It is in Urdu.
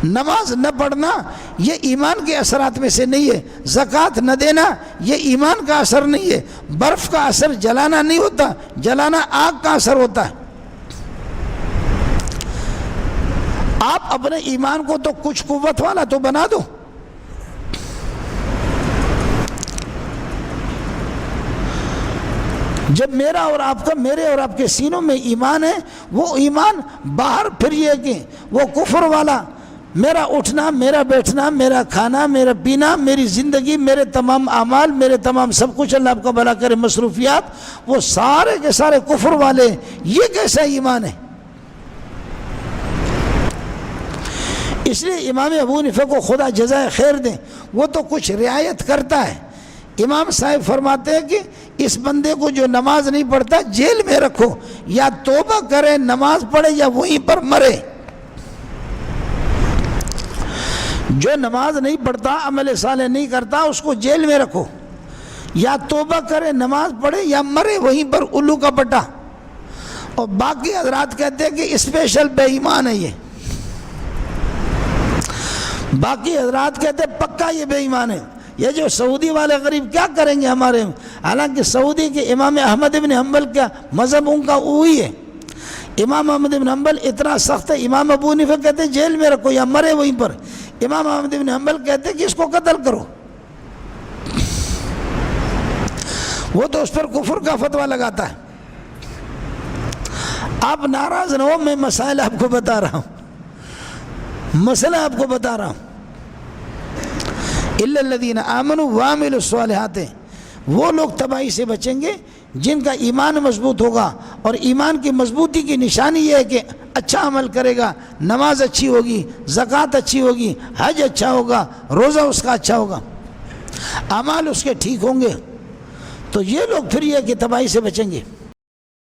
نماز نہ پڑھنا یہ ایمان کے اثرات میں سے نہیں ہے، زکوٰۃ نہ دینا یہ ایمان کا اثر نہیں ہے، برف کا اثر جلانا نہیں ہوتا، جلانا آگ کا اثر ہوتا ہے۔ آپ اپنے ایمان کو تو کچھ قوت والا تو بنا دو۔ جب میرا اور آپ کا، میرے اور آپ کے سینوں میں ایمان ہے، وہ ایمان باہر پھر یہ کہ وہ کفر والا، میرا اٹھنا، میرا بیٹھنا، میرا کھانا، میرا پینا، میری زندگی، میرے تمام اعمال، میرے تمام سب کچھ، اللہ آپ کا بھلا کرے، مصروفیات، وہ سارے کے سارے کفر والے، یہ کیسا ایمان ہے؟ اس لیے امام ابو حنیفہ کو خدا جزائے خیر دیں، وہ تو کچھ رعایت کرتا ہے۔ امام صاحب فرماتے ہیں کہ اس بندے کو جو نماز نہیں پڑھتا جیل میں رکھو، یا توبہ کرے نماز پڑھے یا وہیں پر مرے۔ جو نماز نہیں پڑھتا، عمل صالح نہیں کرتا، اس کو جیل میں رکھو، یا توبہ کرے نماز پڑھے یا مرے وہیں پر الو کا پٹا۔ اور باقی حضرات کہتے ہیں کہ اسپیشل بے ایمان ہے، یہ باقی حضرات کہتے ہیں پکا یہ بے ایمان ہے۔ یہ جو سعودی والے غریب کیا کریں گے ہمارے، حالانکہ سعودی کے امام احمد بن حنبل کا مذہب ان کا وہی ہے۔ امام احمد بن حنبل اتنا سخت ہے، امام ابو حنیفہ کہتے ہیں جیل میں رکھو یا مرے وہیں پر، امام احمد بن حنبل کہتے ہیں کہ اس کو قتل کرو۔ وہ تو اس پر کفر کا فتویٰ لگاتا ہے۔ آپ ناراض نہ ہو، میں مسائل آپ کو بتا رہا ہوں، مسئلہ آپ کو بتا رہا ہوں۔ الا الذین آمنوا وعملوا الصالحات، وہ لوگ تباہی سے بچیں گے جن کا ایمان مضبوط ہوگا، اور ایمان کی مضبوطی کی نشانی یہ ہے کہ اچھا عمل کرے گا، نماز اچھی ہوگی، زکوٰۃ اچھی ہوگی، حج اچھا ہوگا، روزہ اس کا اچھا ہوگا، اعمال اس کے ٹھیک ہوں گے، تو یہ لوگ پھر یہ کہ تباہی سے بچیں گے۔